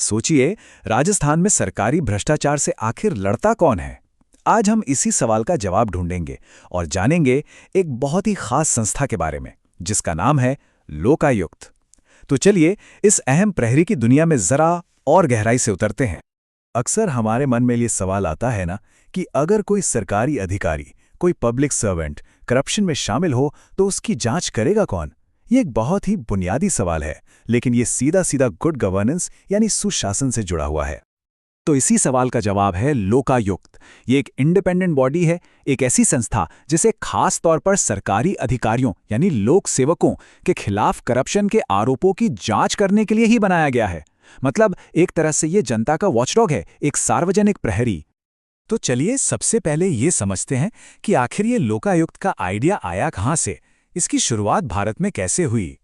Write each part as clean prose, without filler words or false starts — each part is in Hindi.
सोचिए, राजस्थान में सरकारी भ्रष्टाचार से आखिर लड़ता कौन है? आज हम इसी सवाल का जवाब ढूंढेंगे और जानेंगे एक बहुत ही खास संस्था के बारे में, जिसका नाम है लोकायुक्त। तो चलिए, इस अहम प्रहरी की दुनिया में जरा और गहराई से उतरते हैं। अक्सर हमारे मन में ये सवाल आता है ना कि अगर कोई सरकारी अधिकारी, कोई पब्लिक सर्वेंट करप्शन में शामिल हो तो उसकी जांच करेगा कौन? ये एक बहुत ही बुनियादी सवाल है, लेकिन ये सीधा सीधा गुड गवर्नेंस यानी सुशासन से जुड़ा हुआ है। तो इसी सवाल का जवाब है लोकायुक्त। ये एक इंडिपेंडेंट बॉडी है, एक ऐसी संस्था जिसे खास तौर पर सरकारी अधिकारियों यानी लोक सेवकों के खिलाफ करप्शन के आरोपों की जांच करने के लिए ही बनाया गया है। मतलब एक तरह से ये जनता का वॉचडॉग है, एक सार्वजनिक प्रहरी। तो चलिए सबसे पहले ये समझते हैं कि आखिर ये लोकायुक्त का आइडिया आया कहाँ से, इसकी शुरुआत भारत में कैसे हुई।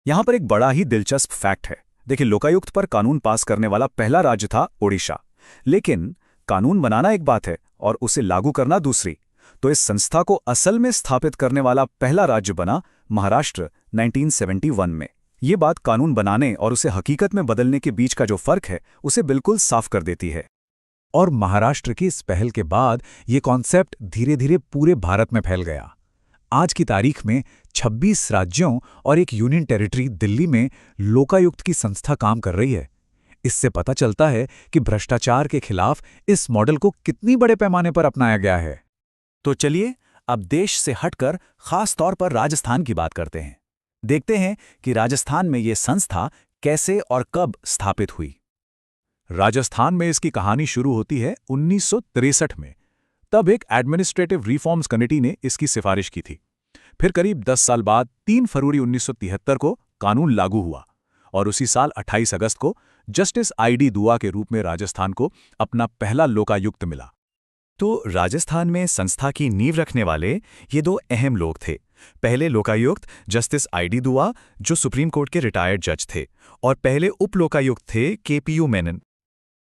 यहाँ पर एक बड़ा ही दिलचस्प फैक्ट है। देखिए, लोकायुक्त पर कानून पास करने वाला पहला राज्य था ओडिशा। लेकिन कानून बनाना एक बात है और उसे लागू करना दूसरी। तो इस संस्था को असल में स्थापित करने वाला पहला राज्य बना महाराष्ट्र 1971 में। ये बात कानून बनाने और उसे हकीकत में बदलने के बीच का जो फर्क है उसे बिल्कुल साफ कर देती है। और महाराष्ट्र की इस पहल के बाद ये कॉन्सेप्ट धीरे धीरे पूरे भारत में फैल गया। आज की तारीख में 26 राज्यों और एक यूनियन टेरिटरी दिल्ली में लोकायुक्त की संस्था काम कर रही है। इससे पता चलता है कि भ्रष्टाचार के खिलाफ इस मॉडल को कितनी बड़े पैमाने पर अपनाया गया है। तो चलिए अब देश से हटकर खास तौर पर राजस्थान की बात करते हैं। देखते हैं कि राजस्थान में ये संस्था कैसे और कब स्थापित हुई। राजस्थान में इसकी कहानी शुरू होती है 1963 में। तब एक एडमिनिस्ट्रेटिव रिफॉर्म्स कमेटी ने इसकी सिफारिश की थी। फिर करीब 10 साल बाद 3 फरवरी 1973 को कानून लागू हुआ और उसी साल 28 अगस्त को जस्टिस ID दुआ के रूप में राजस्थान को अपना पहला लोकायुक्त मिला। तो राजस्थान में संस्था की नींव रखने वाले ये दो अहम लोग थे। पहले लोकायुक्त जस्टिस ID दुआ, जो सुप्रीम कोर्ट के रिटायर्ड जज थे, और पहले उप लोकायुक्त थे KPU मेनन।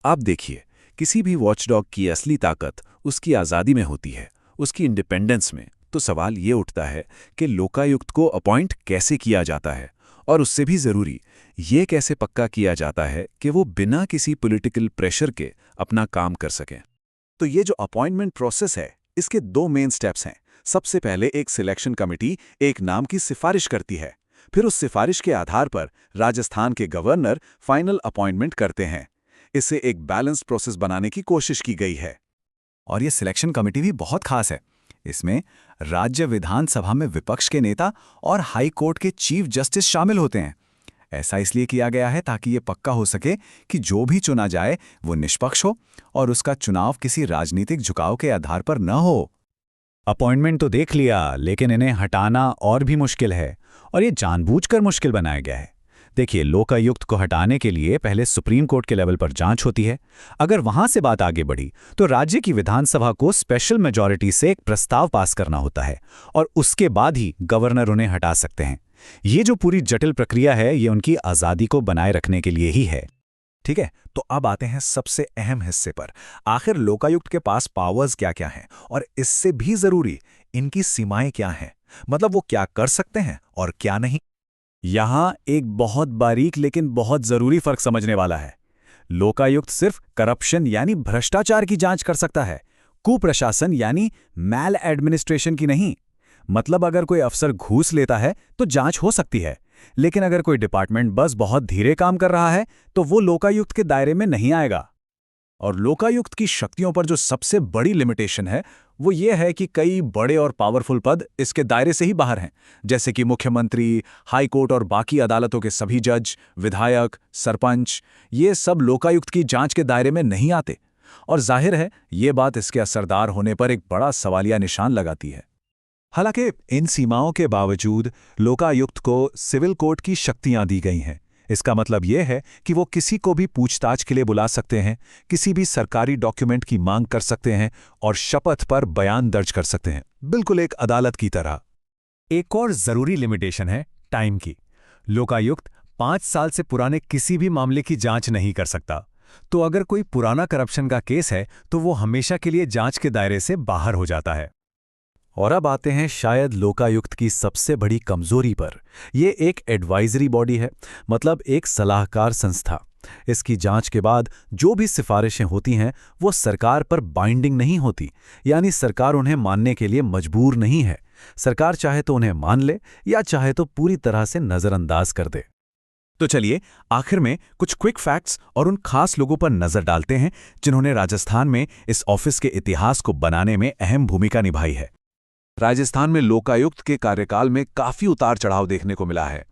आप देखिए, किसी भी वॉचडॉग की असली ताकत उसकी आज़ादी में होती है, उसकी इंडिपेंडेंस में। तो सवाल ये उठता है कि लोकायुक्त को अपॉइंट कैसे किया जाता है, और उससे भी ज़रूरी ये कैसे पक्का किया जाता है कि वो बिना किसी पॉलिटिकल प्रेशर के अपना काम कर सकें। तो ये जो अपॉइंटमेंट प्रोसेस है, इसके 2 मेन स्टेप्स हैं। सबसे पहले एक सिलेक्शन कमेटी एक नाम की सिफारिश करती है। फिर उस सिफारिश के आधार पर राजस्थान के गवर्नर फाइनल अपॉइंटमेंट करते हैं। इसे एक बैलेंस्ड प्रोसेस बनाने की कोशिश की गई है। और ये सिलेक्शन कमेटी भी बहुत खास है। इसमें राज्य विधानसभा में विपक्ष के नेता और हाई कोर्ट के चीफ जस्टिस शामिल होते हैं। ऐसा इसलिए किया गया है ताकि ये पक्का हो सके कि जो भी चुना जाए वो निष्पक्ष हो और उसका चुनाव किसी राजनीतिक झुकाव के आधार पर न हो। अपॉइंटमेंट तो देख लिया, लेकिन इन्हें हटाना और भी मुश्किल है, और ये जानबूझकर मुश्किल बनाया गया है। देखिए, लोकायुक्त को हटाने के लिए पहले सुप्रीम कोर्ट के लेवल पर जांच होती है। अगर वहां से बात आगे बढ़ी तो राज्य की विधानसभा को स्पेशल मेजॉरिटी से एक प्रस्ताव पास करना होता है, और उसके बाद ही गवर्नर उन्हें हटा सकते हैं। ये जो पूरी जटिल प्रक्रिया है, ये उनकी आज़ादी को बनाए रखने के लिए ही है। ठीक है, तो अब आते हैं सबसे अहम हिस्से पर। आखिर लोकायुक्त के पास पावर्स क्या क्या हैं, और इससे भी जरूरी इनकी सीमाएं क्या हैं। मतलब वो क्या कर सकते हैं और क्या नहीं। यहां एक बहुत बारीक लेकिन बहुत जरूरी फर्क समझने वाला है। लोकायुक्त सिर्फ करप्शन यानी भ्रष्टाचार की जांच कर सकता है, कुप्रशासन यानी मैल एडमिनिस्ट्रेशन की नहीं। मतलब अगर कोई अफसर घूस लेता है तो जांच हो सकती है, लेकिन अगर कोई डिपार्टमेंट बस बहुत धीरे काम कर रहा है तो वो लोकायुक्त के दायरे में नहीं आएगा। और लोकायुक्त की शक्तियों पर जो सबसे बड़ी लिमिटेशन है वो ये है कि कई बड़े और पावरफुल पद इसके दायरे से ही बाहर हैं, जैसे कि मुख्यमंत्री, हाई कोर्ट और बाकी अदालतों के सभी जज, विधायक, सरपंच। ये सब लोकायुक्त की जांच के दायरे में नहीं आते। और जाहिर है ये बात इसके असरदार होने पर एक बड़ा सवालिया निशान लगाती है। हालांकि इन सीमाओं के बावजूद लोकायुक्त को सिविल कोर्ट की शक्तियां दी गई हैं। इसका मतलब यह है कि वो किसी को भी पूछताछ के लिए बुला सकते हैं, किसी भी सरकारी डॉक्यूमेंट की मांग कर सकते हैं और शपथ पर बयान दर्ज कर सकते हैं, बिल्कुल एक अदालत की तरह। एक और जरूरी लिमिटेशन है टाइम की। लोकायुक्त 5 साल से पुराने किसी भी मामले की जांच नहीं कर सकता। तो अगर कोई पुराना करप्शन का केस है तो वो हमेशा के लिए जांच के दायरे से बाहर हो जाता है। और अब आते हैं शायद लोकायुक्त की सबसे बड़ी कमजोरी पर। यह एक एडवाइजरी बॉडी है, मतलब एक सलाहकार संस्था। इसकी जांच के बाद जो भी सिफारिशें होती हैं वो सरकार पर बाइंडिंग नहीं होती, यानी सरकार उन्हें मानने के लिए मजबूर नहीं है। सरकार चाहे तो उन्हें मान ले या चाहे तो पूरी तरह से नजरअंदाज कर दे। तो चलिए आखिर में कुछ क्विक फैक्ट्स और उन खास लोगों पर नजर डालते हैं जिन्होंने राजस्थान में इस ऑफिस के इतिहास को बनाने में अहम भूमिका निभाई है। राजस्थान में लोकायुक्त के कार्यकाल में काफी उतार चढ़ाव देखने को मिला है।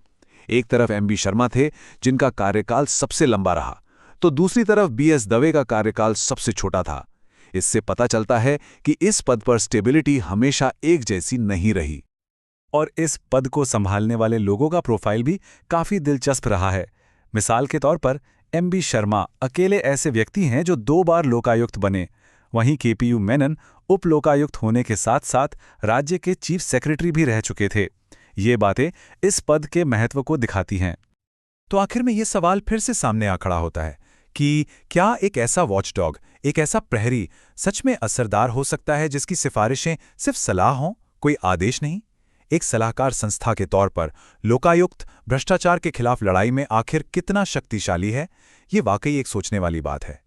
एक तरफ एमबी शर्मा थे, जिनका कार्यकाल सबसे लंबा रहा, तो दूसरी तरफ बीएस दवे का कार्यकाल सबसे छोटा था। इससे पता चलता है कि इस पद पर स्टेबिलिटी हमेशा एक जैसी नहीं रही। और इस पद को संभालने वाले लोगों का प्रोफाइल भी काफी दिलचस्प रहा है। मिसाल के तौर पर एमबी शर्मा अकेले ऐसे व्यक्ति हैं जो 2 बार लोकायुक्त बने। वहीं केपीयू मेनन उप लोकायुक्त होने के साथ साथ राज्य के चीफ सेक्रेटरी भी रह चुके थे। ये बातें इस पद के महत्व को दिखाती हैं। तो आखिर में ये सवाल फिर से सामने आ खड़ा होता है कि क्या एक ऐसा वॉचडॉग, एक ऐसा प्रहरी सच में असरदार हो सकता है जिसकी सिफारिशें सिर्फ सलाह हों, कोई आदेश नहीं? एक सलाहकार संस्था के तौर पर लोकायुक्त भ्रष्टाचार के खिलाफ लड़ाई में आखिर कितना शक्तिशाली है? ये वाकई एक सोचने वाली बात है।